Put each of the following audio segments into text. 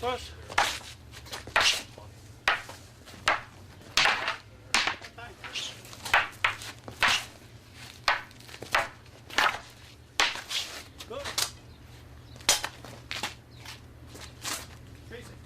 First. Good. Facing.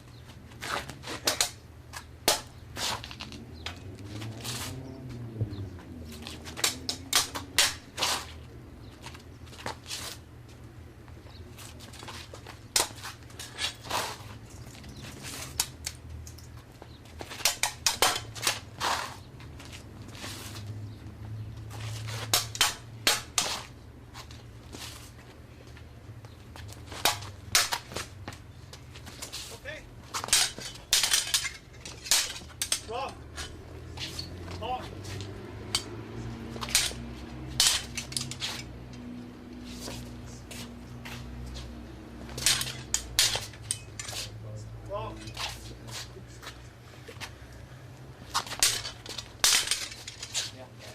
Draw. On. Draw.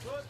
Good.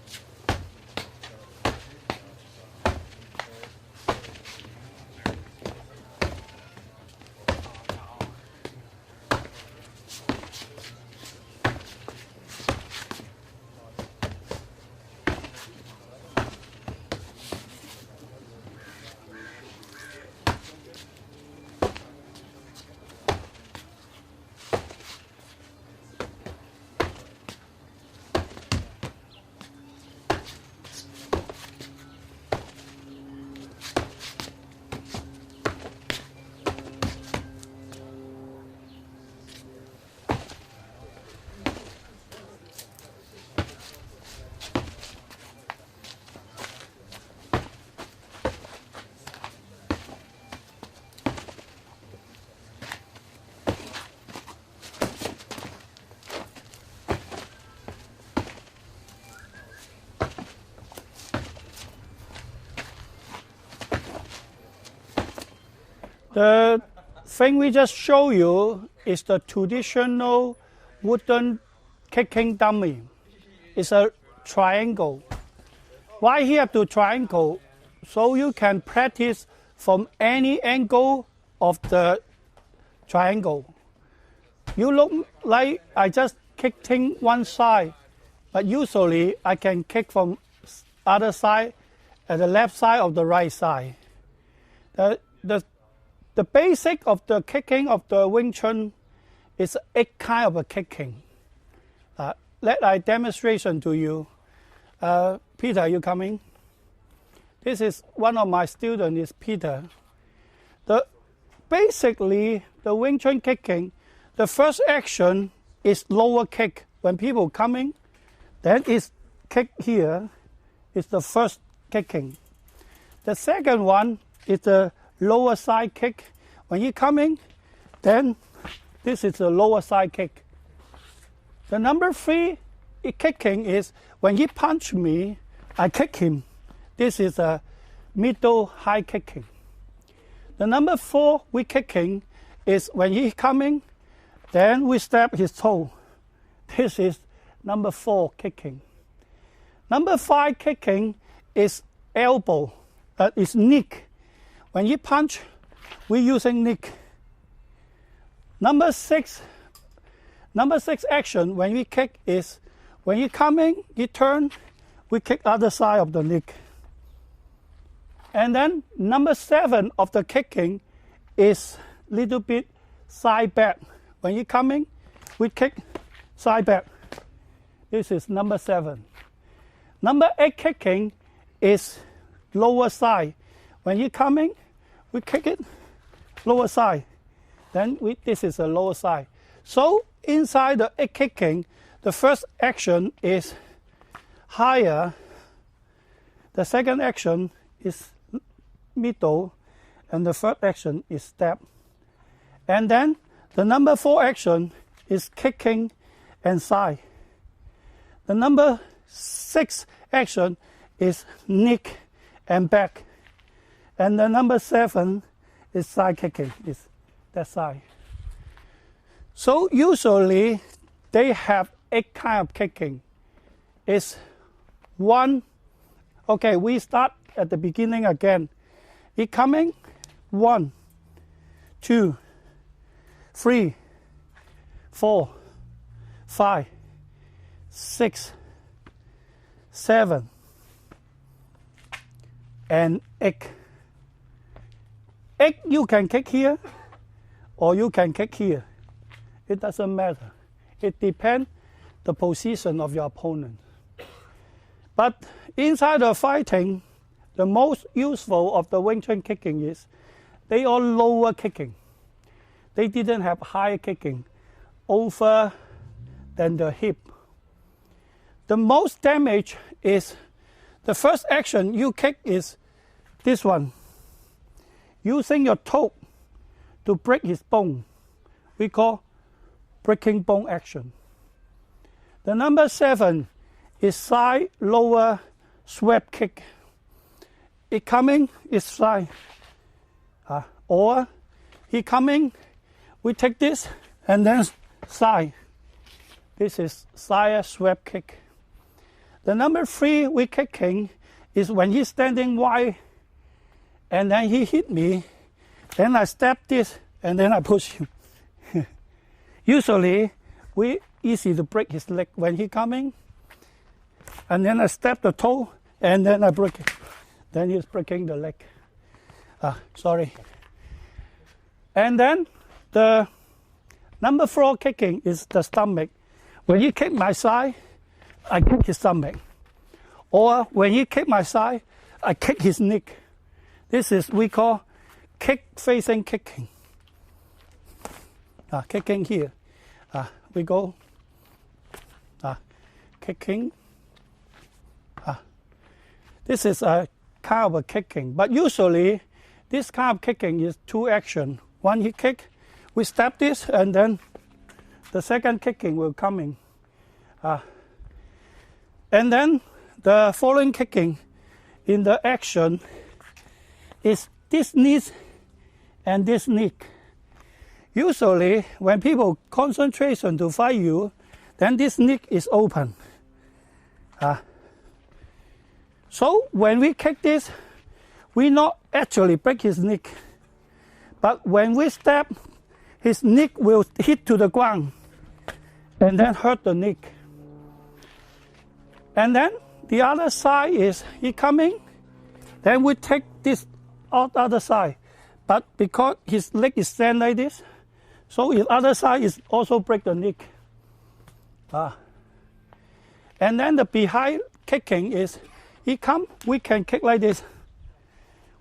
The thing we just showed you is the traditional wooden kicking dummy. It's a triangle. Why he have to triangle? So you can practice from any angle of the triangle. You look like I just kicking one side, but usually I can kick from other side, at the left side of the right side. The basic of the kicking of the Wing Chun is 8 kind of a kicking. Let I demonstration to you. Peter, you coming? This is one of my students, is Peter. Basically, the Wing Chun kicking, the first action is lower kick. When people coming, then it's kick here, is the first kicking. The second one is the lower side kick. When you coming, then this is the lower side kick. The number 3 kicking is when he punch me, I kick him. This is a middle high kicking. The number 4 we kicking is when he coming, then we step his toe. This is number 4 kicking. Number 5 kicking is elbow, is nick. When you punch, we're using nick. Number 6 action when we kick is when you coming, you turn, we kick other side of the nick. And then number 7 of the kicking is little bit side back. When you coming, we kick side back. This is number 7. Number 8 kicking is lower side. When you coming, we kick it lower side. Then this is a lower side. So inside the 8 kicking, the first action is higher. The second action is middle, and the third action is step. And then the number 4 action is kicking and side. The number 6 action is nick and back. And the number 7 is side kicking, is that side. So usually they have 8 kind of kicking. It's 1, okay, we start at the beginning again. It coming, 1, 2, 3, 4, 5, 6, 7, and 8. 8 you can kick here or you can kick here. It doesn't matter. It depends the position of your opponent. But inside the fighting, the most useful of the Wing Chun kicking is they are lower kicking. They didn't have high kicking over than the hip. The most damage is the first action you kick is this one. Using your toe to break his bone. We call breaking bone action. The number 7 is side lower sweep kick. It coming is side. Or he coming, we take this and then side. This is side sweep kick. The number 3 we kicking is when he's standing wide and then he hit me, then I step this and then I push him. Usually we easy to break his leg when he coming, and then I step the toe and then I break it. Then he's breaking the leg. Sorry. And then the number 4 kicking is the stomach. When he kick my side, I kick his stomach. Or when he kick my side, I kick his neck. This is we call kick facing kicking. Kicking here. We go kicking. This is a kind of a kicking, but usually this kind of kicking is 2 action. One he kick, we step this, and then the second kicking will coming. And then the following kicking in the action is this knee and this knee. Usually when people concentration to fight you, then this knee is open. So when we kick this, we not actually break his neck. But when we step, his neck will hit to the ground and then hurt the neck. And then the other side is he coming, then we take this other side. But because his leg is stand like this, so his other side is also break the neck. And then the behind kicking is he come, we can kick like this.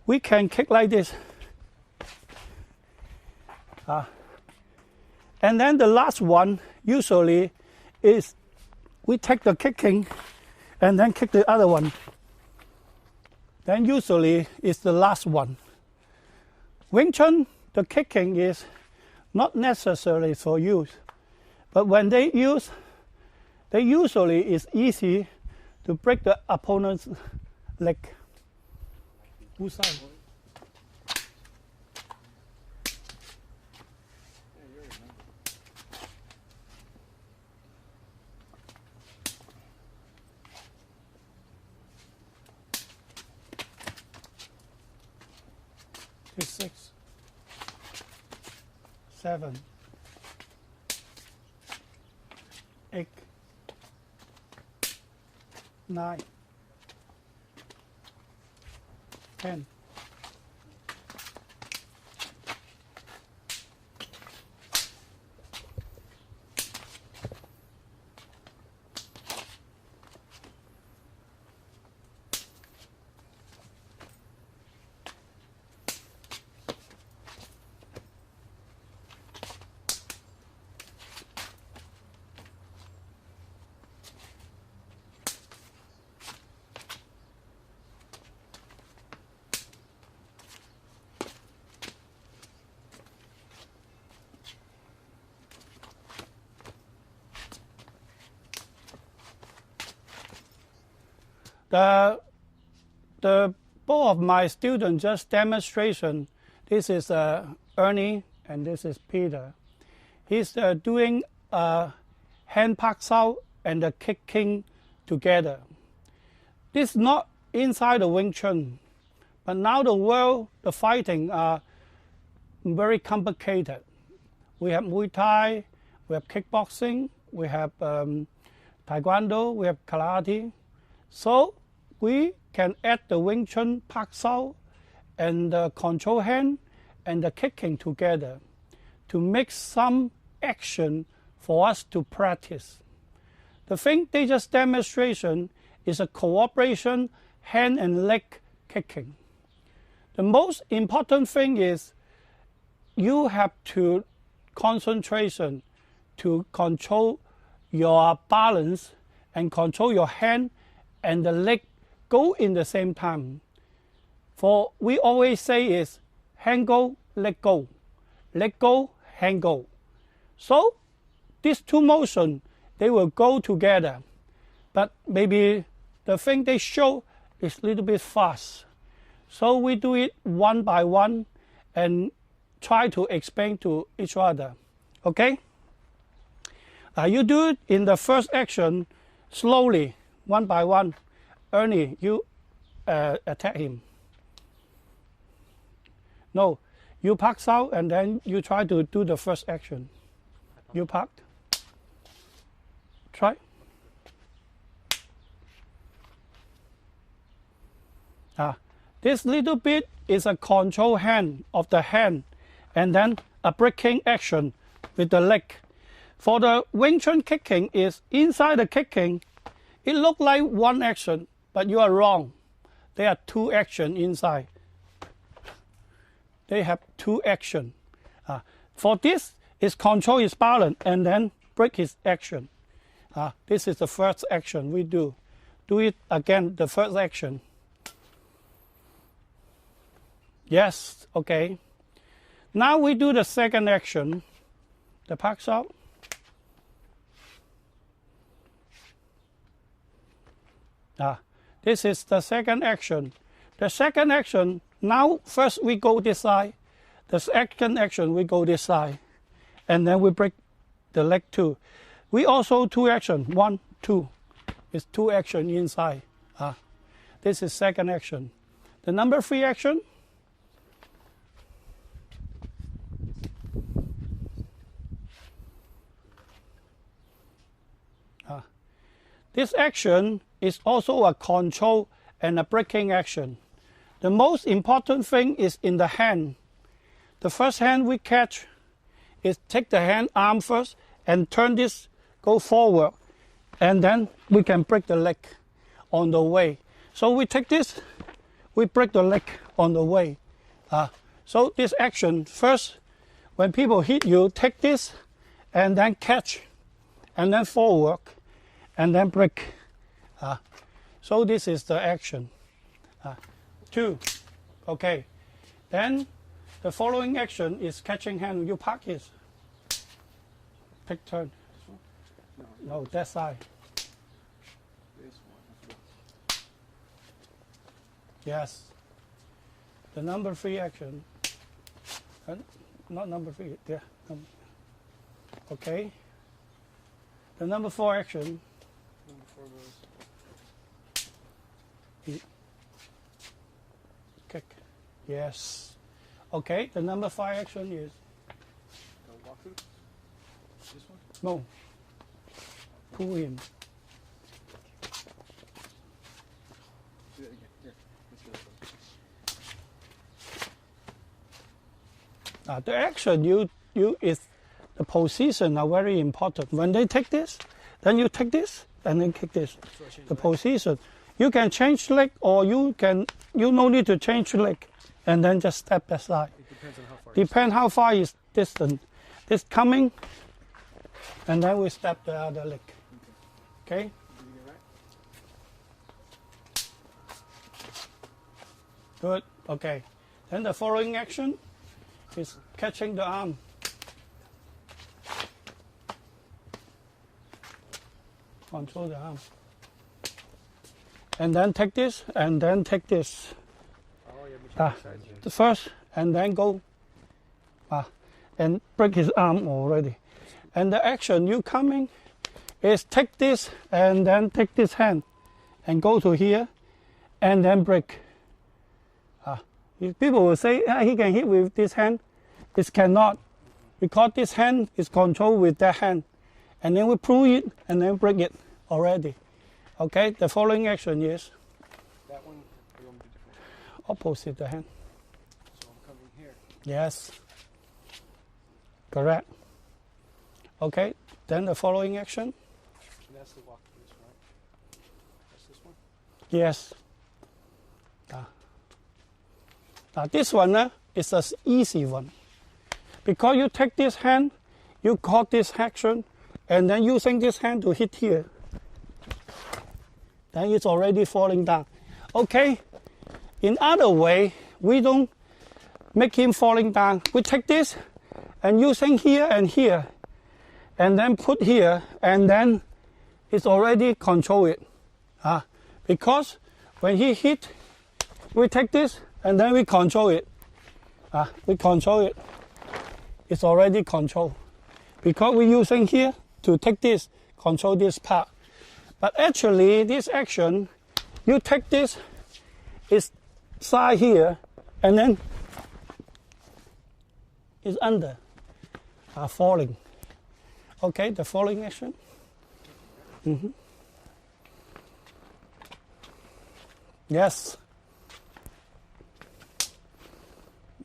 We can kick like this. And then the last one usually is we take the kicking and then kick the other one. Then usually is the last one. Wing Chun, the kicking is not necessary for use, but when they use, they usually is easy to break the opponent's leg. Whose side? It's 6, 7, 8, 9, 10. The both of my students just demonstration. This is Ernie and this is Peter. He's doing hand pak sao and the kicking together. This is not inside the Wing Chun, but now the world, the fighting are very complicated. We have Muay Thai, we have kickboxing, we have Taekwondo, we have Karate. So we can add the Wing Chun Pak Sao and the control hand and the kicking together to make some action for us to practice. The thing they just demonstration is a cooperation hand and leg kicking. The most important thing is you have to concentration to control your balance and control your hand and the leg go in the same time. For we always say is hand go, leg go, hand go. So these two motions, they will go together. But maybe the thing they show is a little bit fast. So we do it one by one and try to explain to each other. Okay? You do it in the first action slowly, one by one. Ernie, you attack him. No, you Pak Sao and then you try to do the first action. You Pak. Try. This little bit is a control hand of the hand and then a breaking action with the leg. For the Wing Chun kicking is inside the kicking, it looks like one action, but you are wrong. There are two actions inside. They have two actions. For this, is control his balance and then break his action. This is the first action we do. Do it again, the first action. Yes, okay. Now we do the second action, the Pak Sao. This is the second action. The second action, now first we go this side. The second action, we go this side. And then we break the leg too. We also two action, 1, 2. It's two action inside. This is second action. The number 3 action. This action is also a control and a breaking action. The most important thing is in the hand. The first hand we catch is take the hand arm first and turn this, go forward, and then we can break the leg on the way. So we take this, we break the leg on the way. So this action, first, when people hit you, take this and then catch, and then forward, and then break. So this is the action. 2. Okay. Then the following action is catching hand. You park his. Take turn. No, that side. Yes. The number 3 action. Not number 3. Yeah. Okay. The number 4 action. Number 4 goes. Kick. Yes. Okay. The number 5 action is. The walkthrough. This one. No. Pull him. Do that again. Here. Let's go. The action you is the position are very important. When they take this, then you take this and then kick this. So the position. You can change leg or you no need to change leg and then just step aside. It depends on how far. Depend how far is distant. This coming and then we step the other leg. Okay? Did you get right? Good. Okay. Then the following action is catching the arm. Control the arm. And then take this, and then take this. Oh, yeah, The first, and then go. And break his arm already. And the action you coming is take this, and then take this hand, and go to here, and then break. People will say he can hit with this hand. This cannot. because this hand is controlled with that hand. And then we pull it and then break it already. Okay, the following action is That one, or you want me to do different? opposite the hand. So I'm coming here. Yes. Correct. Okay, then the following action. And that's the walk this, right? That's this one? Yes. Now this one is an easy one. Because you take this hand, you caught this action, and then using this hand to hit here. Then it's already falling down. Okay? In other way, we don't make him falling down. We take this and using here, and then put here, and then it's already control it. Because when he hit, we take this and then we control it. We control it. It's already controlled. Because we're using here to take this, control this part. But actually, this action, you take this, it's side here, and then it's under, falling. Okay, the falling action. Yes.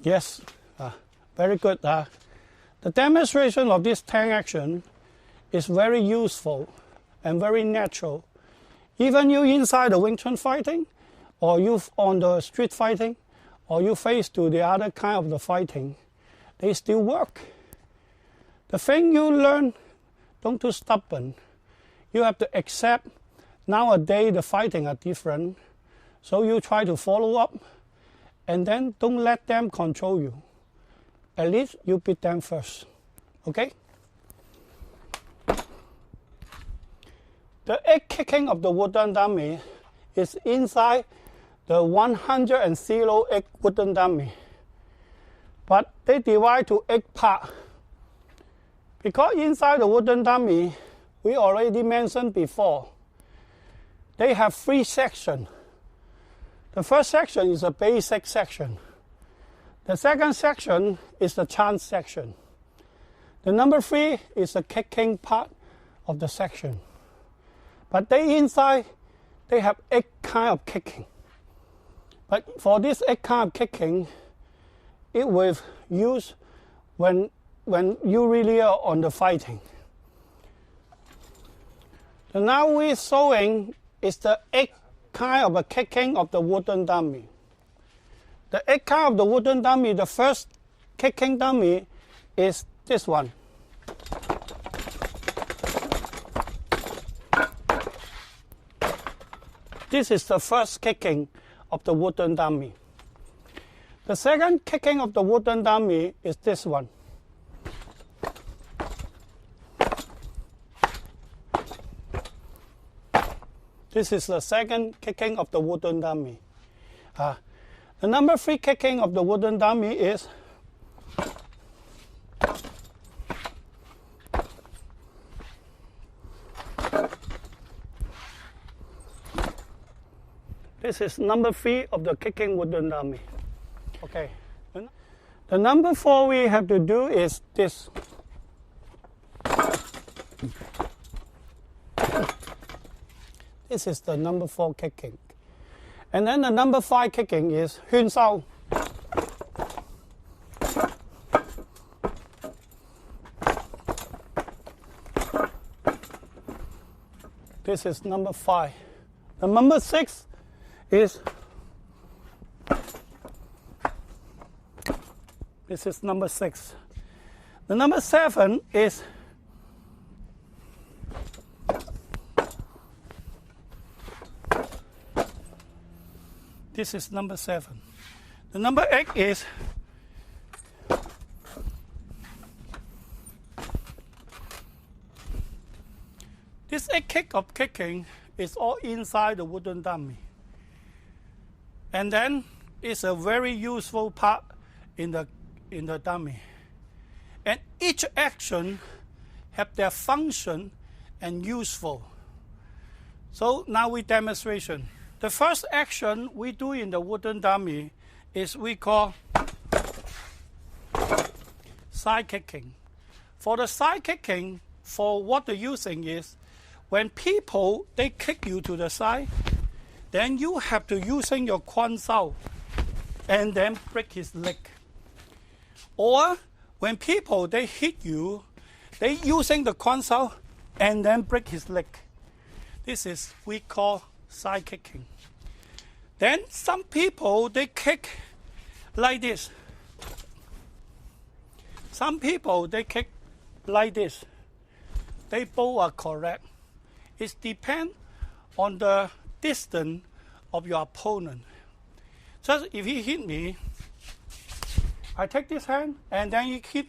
Yes. Very good. The demonstration of this tank action is very useful and very natural. Even you inside the Wing Chun fighting, or you on the street fighting, or you face to the other kind of the fighting, they still work. The thing you learn, don't too stubborn. You have to accept nowadays the fighting are different. So you try to follow up, and then don't let them control you. At least you beat them first. Okay? The egg kicking of the wooden dummy is inside the 100 egg wooden dummy. But they divide to egg part. Because inside the wooden dummy, we already mentioned before, they have 3 sections. The first section is a basic section. The second section is the chance section. The number 3 is the kicking part of the section. But they inside, they have 8 kind of kicking. But for this 8 kind of kicking, it will use when you really are on the fighting. So now we're showing is the 8 kind of a kicking of the wooden dummy. The 8 kind of the wooden dummy, the first kicking dummy is this one. This is the first kicking of the wooden dummy. The second kicking of the wooden dummy is this one. This is the second kicking of the wooden dummy. The number 3 kicking of the wooden dummy is this is number 3 of the kicking wooden dummy. Okay. The number 4 we have to do is this. This is the number 4 kicking. And then the number 5 kicking is 圈收. This is number 5. The number 6 is, this is number 6. The number 7 is, this is number 7. The number 8 is, this 8 kick of kicking is all inside the wooden dummy. And then it's a very useful part in the dummy. And each action have their function and useful. So now we demonstration. The first action we do in the wooden dummy is we call side kicking. For the side kicking, for what they're using is, when people, they kick you to the side, then you have to using your quan sao and then break his leg. Or when people, they hit you, they using the quan sao and then break his leg. This is we call side kicking. Then some people, they kick like this. Some people, they kick like this. They both are correct. It depends on the distance of your opponent. Just if he hit me, I take this hand and then you hit,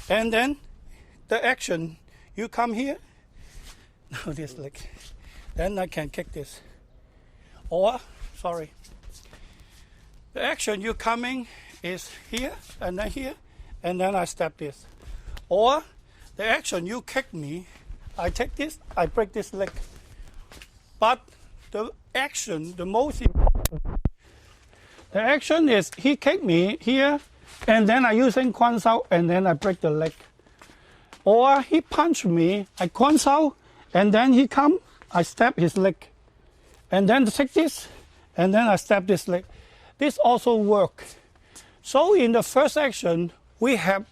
and then the action, you come here, now this leg, then I can kick this. Or, sorry, the action you coming is here, and then I step this. Or the action you kick me, I take this, I break this leg. But the action, the most important, the action is he kick me here, and then I using quan sao, and then I break the leg. Or he punch me, I quan sao, and then he come, I stab his leg. And then take this, and then I stab this leg. This also work. So in the first action, we have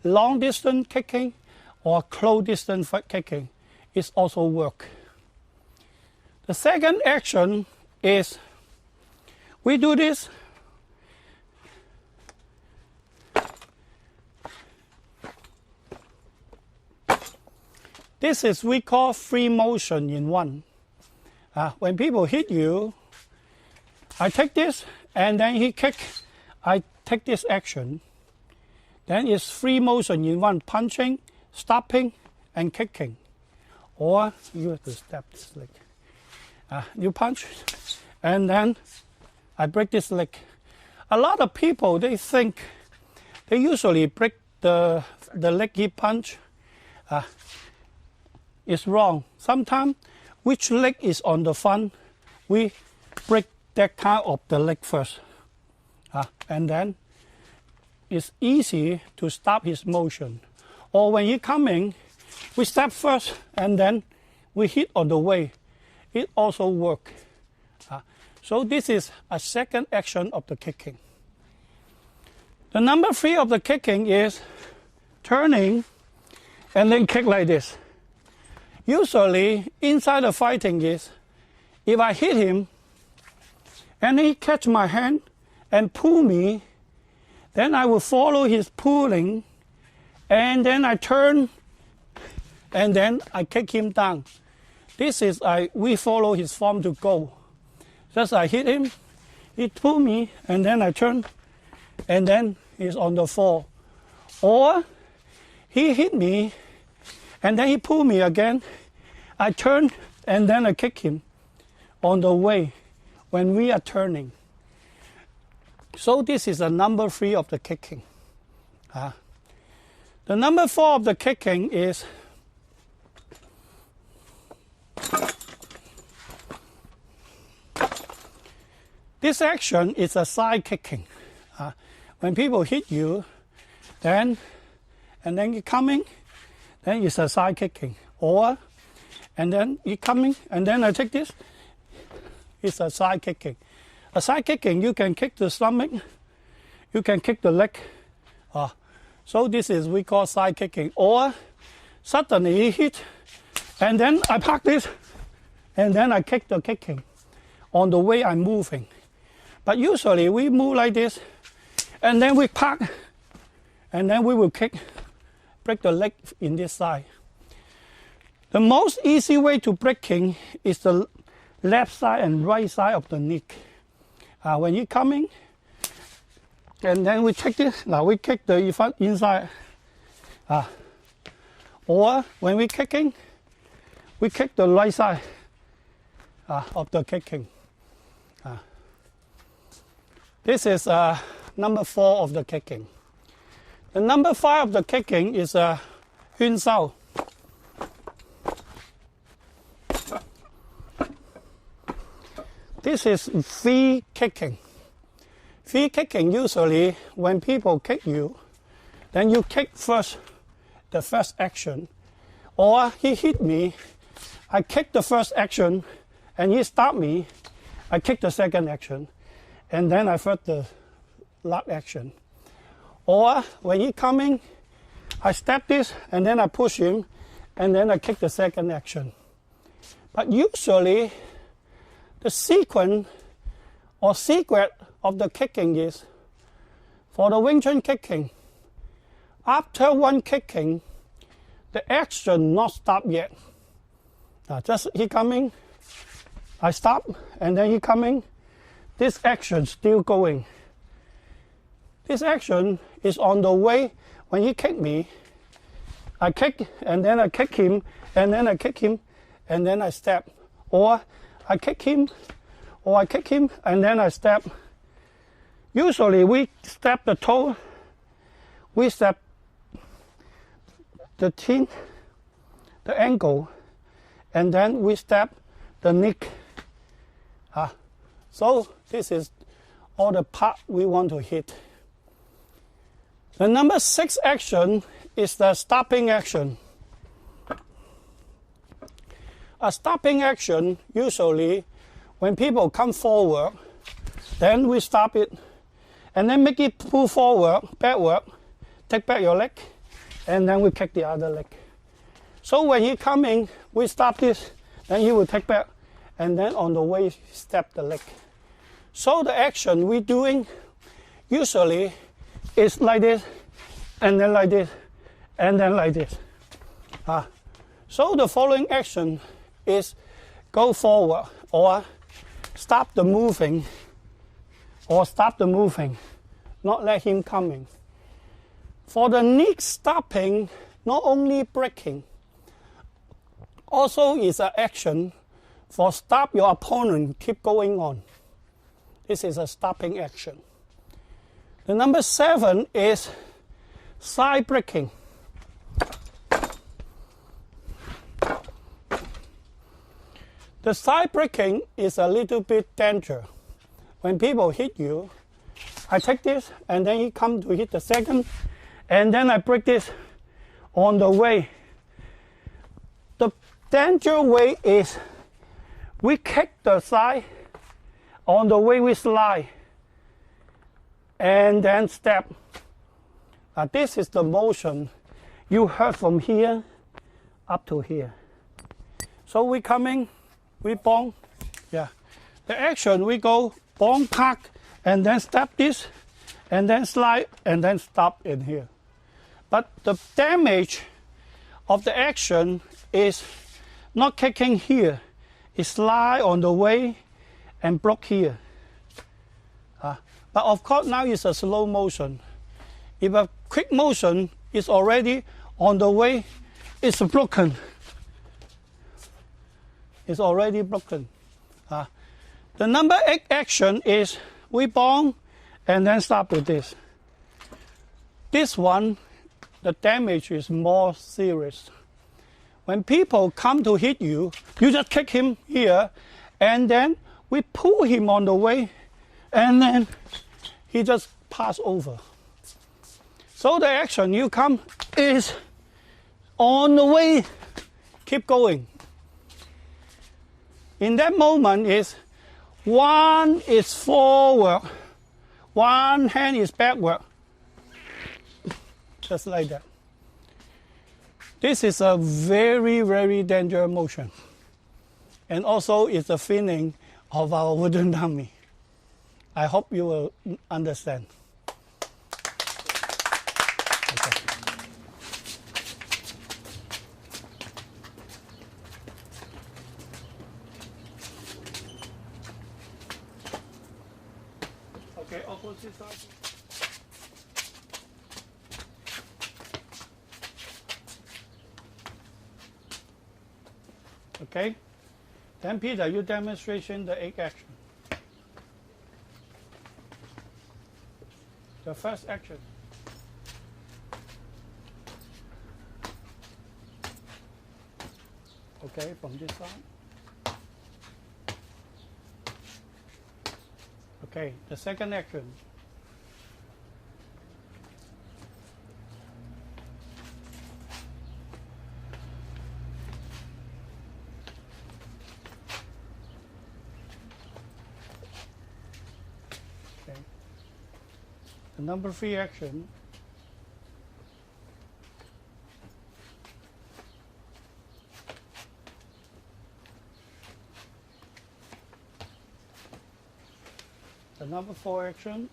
long distance kicking or close distance kicking. It also work. The second action is we do this. This is we call free motion in one. When people hit you, I take this and then he kick. I take this action. Then it's free motion in one, punching, stopping, and kicking. Or you have to step this leg. You punch, and then I break this leg. A lot of people, they think, they usually break the leg he punch. It's wrong. Sometimes, which leg is on the front, we break that kind of the leg first. And then it's easy to stop his motion. Or when he coming, we step first and then we hit on the way. It also work. So this is a second action of the kicking. The number 3 of the kicking is turning and then kick like this. Usually inside the fighting is, if I hit him and he catch my hand and pull me, then I will follow his pulling, and then I turn, and then I kick him down. This is we follow his form to go. Just I hit him, he pull me, and then I turn, and then he's on the floor. Or he hit me, and then he pull me again. I turn, and then I kick him on the way when we are turning. So this is the number 3 of the kicking. The number 4 of the kicking is this action is a side kicking. When people hit you, and then you're coming, then it's a side kicking. Or, and then you're coming, and then I take this, it's a side kicking. A side kicking, you can kick the stomach, you can kick the leg. So this is we call side kicking. Or suddenly he hit, and then I park this, and then I kick the kicking on the way I'm moving. But usually we move like this, and then we park, and then we will kick, break the leg in this side. The most easy way to breaking is the left side and right side of the neck. When you're coming, and then we take this, now we kick the inside. Or when we're kicking, we kick the right side of the kicking. This is number 4 of the kicking. The number 5 of the kicking is Yun Sao. This is free kicking. Free kicking, usually when people kick you, then you kick first, the first action. Or he hit me, I kick the first action, and he stopped me, I kick the second action, and then I felt the last action. Or when he coming, I step this, and then I push him, and then I kick the second action. But usually, the sequence or secret of the kicking is, for the Wing Chun kicking, after one kicking, the action not stop yet. Just he coming, I stop, and then he coming, this action still going. This action is on the way. When he kick me, I kick, and then I kick him, and then I kick him, and then I step. Or I kick him, or I kick him, and then I step. Usually we step the toe, we step the chin, the ankle, and then we step the neck. So this is all the part we want to hit. The number 6 action is the stopping action. A stopping action, usually when people come forward, then we stop it, and then make it pull forward, backward, take back your leg, and then we kick the other leg. So when he coming, we stop this, then he will take back, and then on the way, step the leg. So the action we doing usually is like this, and then like this, and then like this. So the following action is go forward, or stop the moving, not let him coming. For the neck stopping, not only breaking, also is an action for stop your opponent keep going on. This is a stopping action. The number 7 is side breaking. The side breaking is a little bit dangerous. When people hit you, I take this, and then he come to hit the second, and then I break this on the way. The danger way is we kick the side, on the way we slide, and then step. This is the motion you heard from here up to here. So we coming, we bong, The action we go bong, park, and then step this, and then slide, and then stop in here. But the damage of the action is not kicking here, it's slide on the way and block here. But of course now it's a slow motion. If a quick motion is already on the way, it's broken. It's already broken. The number 8 action is we bong and then stop with this. This one, the damage is more serious. When people come to hit you, you just kick him here, and then we pull him on the way, and then he just pass over. So the action you come is on the way, keep going. In that moment is one is forward, one hand is backward, just like that. This is a very, very dangerous motion. And also it's a feeling of our wooden dummy. I hope you will understand. Okay, opposite side. Okay, then Peter, you demonstration the 8 action. The first action. Okay, from this side. Okay, the second action. The number 3 action the number 4 action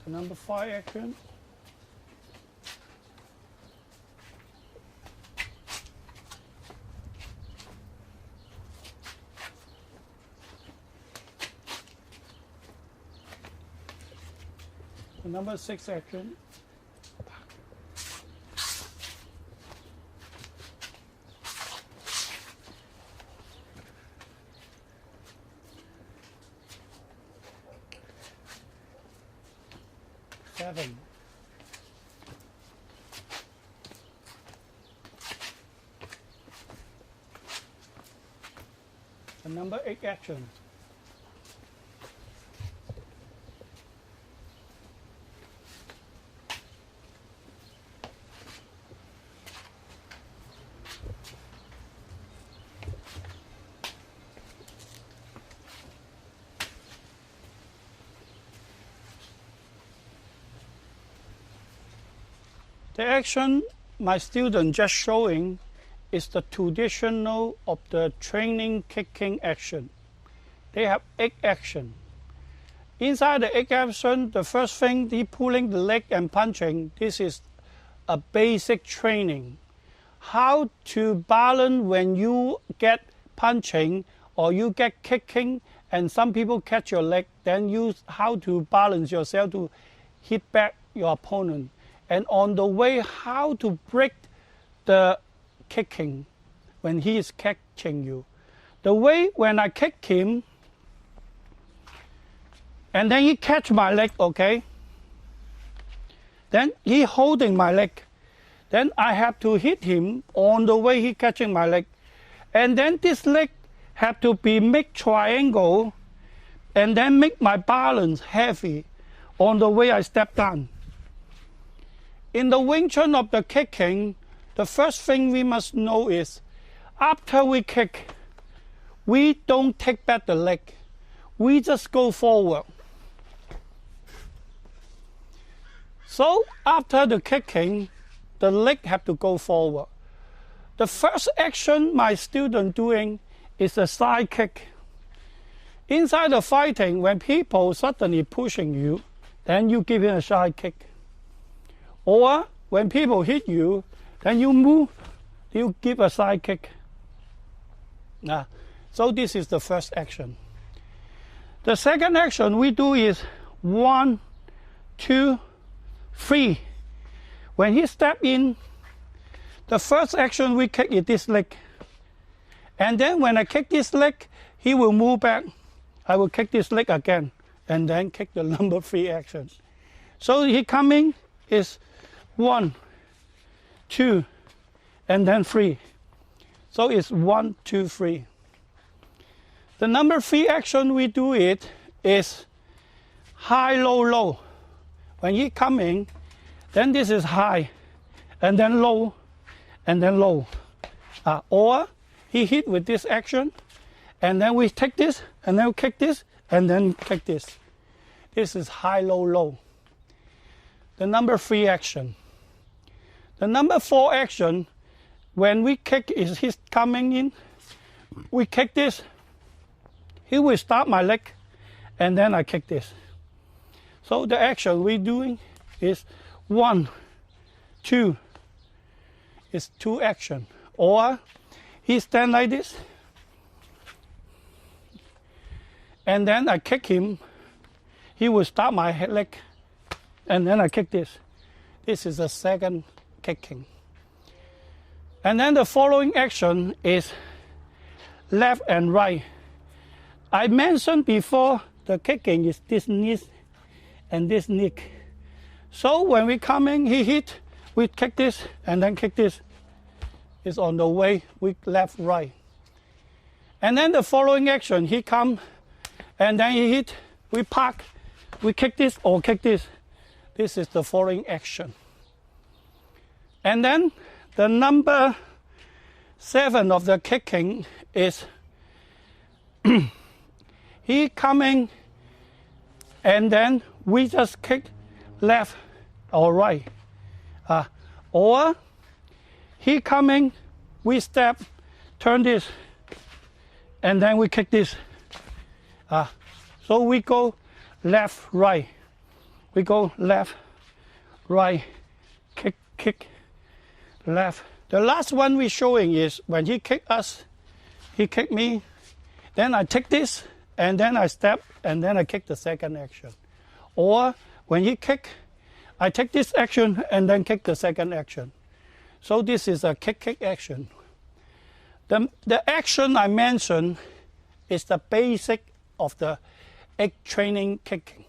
the number 5 action the number 6 action seven. The number 8 action. The action my student just showing is the traditional of the training kicking action. They have 8 action. Inside the 8 action, the first thing, the pulling the leg and punching, this is a basic training. How to balance when you get punching or you get kicking and some people catch your leg, then use how to balance yourself to hit back your opponent. And on the way, how to break the kicking when he is catching you. The way when I kick him, and then he catch my leg, okay? Then he holding my leg. Then I have to hit him on the way he catching my leg. And then this leg have to be make triangle and then make my balance heavy on the way I step down. In the Wing Chun of the kicking, the first thing we must know is, after we kick, we don't take back the leg. We just go forward. So after the kicking, the leg have to go forward. The first action my student doing is a side kick. Inside the fighting, when people suddenly pushing you, then you give him a side kick. Or when people hit you, then you move, you give a side kick. So this is the first action. The second action we do is 1, 2, 3. When he step in, the first action we kick is this leg. And then when I kick this leg, he will move back. I will kick this leg again, and then kick the number 3 action. So he coming is 1, 2, and then 3. So it's 1, 2, 3. The number 3 action we do it is high, low, low. When he coming, then this is high, and then low, and then low. Or he hit with this action, and then we take this, and then we kick this, and then kick this. This is high, low, low. The number 3 action. The number 4 action, when we kick is he's coming in, we kick this, he will start my leg, and then I kick this. So the action we're doing is 1, 2, it's 2 action. Or he stand like this, and then I kick him, he will start my leg, and then I kick this. This is the second kicking. And then the following action is left and right. I mentioned before the kicking is this knee and this neck. So when we coming, he hit, we kick this and then kick this. It's on the way, we left, right. And then the following action, he come and then he hit, we park, we kick this or kick this. This is the following action. And then The number 7 of the kicking is he coming, and then we just kick left or right. Or he coming, we step, turn this, and then we kick this. So we go left, right. We go left, right, kick, left. The last one we're showing is when he kick us, he kick me, then I take this, and then I step, and then I kick the second action. Or when he kick, I take this action, and then kick the second action. So this is a kick action. The action I mentioned is the basic of the egg training kicking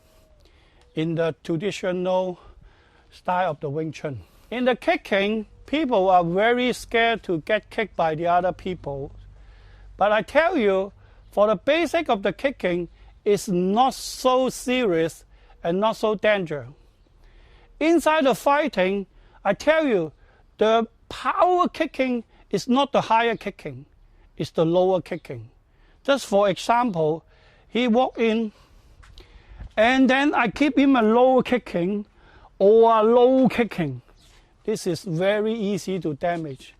in the traditional style of the Wing Chun. In the kicking, people are very scared to get kicked by the other people. But I tell you, for the basic of the kicking, it's not so serious and not so dangerous. Inside the fighting, I tell you, the power kicking is not the higher kicking, it's the lower kicking. Just for example, he walk in, and then I keep him a low kicking or a low kicking. This is very easy to damage.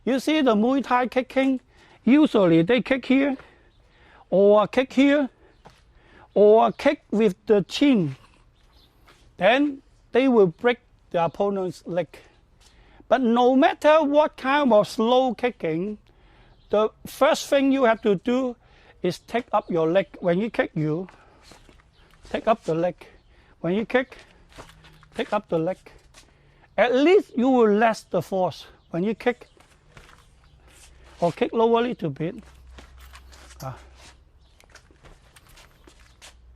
You see the Muay Thai kicking, usually they kick here, or kick here, or kick with the chin. Then they will break the opponent's leg. But no matter what kind of slow kicking, the first thing you have to do is take up your leg. When you kick, you take up the leg. When you kick, take up the leg. At least you will less the force when you kick, or kick lower a little bit.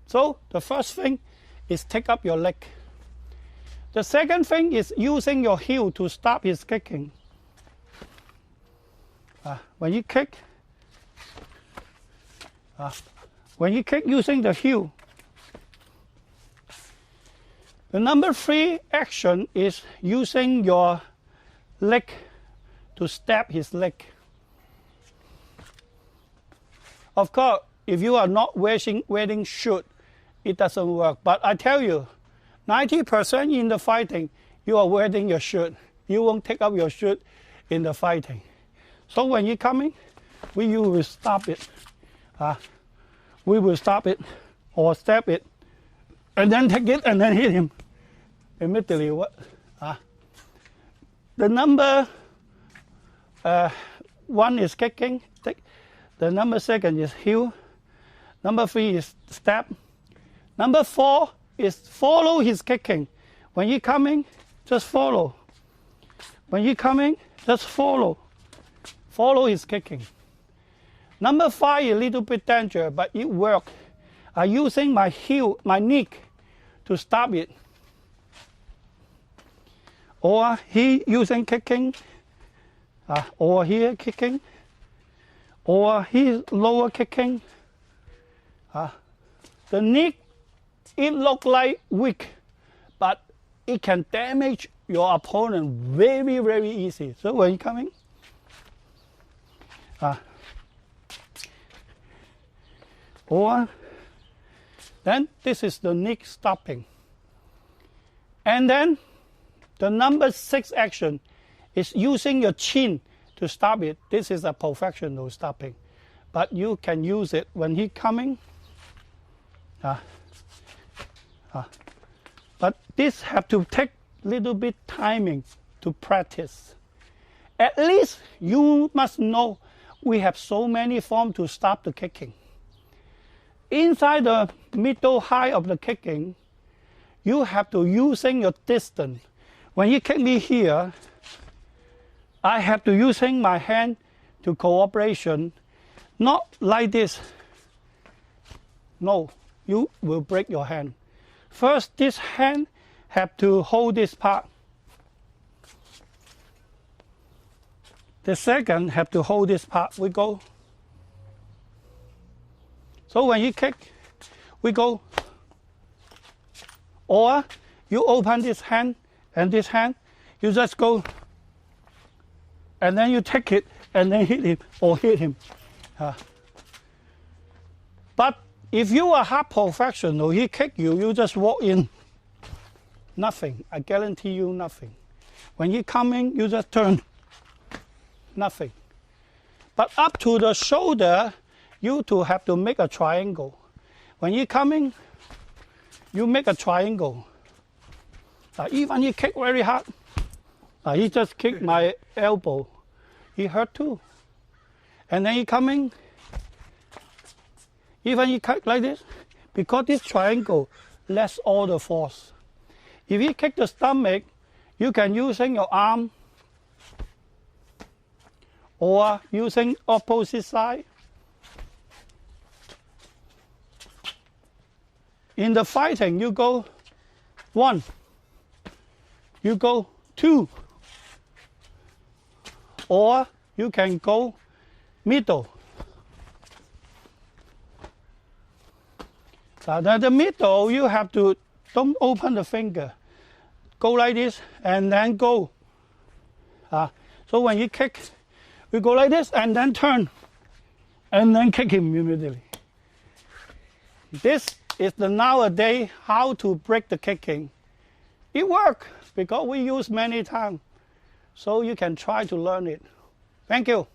So the first thing is take up your leg. The second thing is using your heel to stop his kicking. When you kick using the heel. The number 3 action is using your leg to stab his leg. Of course, if you are not wearing shoes, it doesn't work. But I tell you, 90% in the fighting, you are wearing your shirt. You won't take up your shirt in the fighting. So when you're coming, you will stop it. We will stop it or stab it, and then take it and then hit him immediately. The number 1 is kicking. The number 2 is heel. Number 3 is stab. Number 4 is follow his kicking. When you're coming, just follow. When you're coming, just follow. Follow his kicking. Number 5 is a little bit dangerous, but it works. I'm using my heel, my knee, to stop it. Or he using kicking, or here kicking, or he lower kicking. The knee, it look like weak, but it can damage your opponent very, very easy. So when you're coming, or then this is the knee stopping. And then the number 6 action is using your chin to stop it. This is a professional stopping, but you can use it when he's coming. But this have to take little bit timing to practice. At least you must know we have so many forms to stop the kicking. Inside the middle height of the kicking, you have to using your distance. When you kick me here, I have to using my hand to cooperation, not like this. No, you will break your hand. First, this hand have to hold this part. The second have to hold this part. We go. So when you kick, we go. Or you open this hand and this hand, you just go and then you take it and then hit him or hit him. But if you are half professional, he kick you, you just walk in. Nothing. I guarantee you nothing. When he coming, you just turn. Nothing. But up to the shoulder, you two have to make a triangle. When he coming, you make a triangle. Even he kick very hard. He just kicked my elbow. He hurt too. And then he coming. Even he kick like this, because this triangle less all the force. If he kick the stomach, you can using your arm or using opposite side. In the fighting, you go 1, you go 2, or you can go middle. Now the middle, you have to, don't open the finger. Go like this and then go. So when you kick, we go like this and then turn. And then kick him immediately. This is the nowadays how to break the kicking. It works because we use many times. So you can try to learn it. Thank you.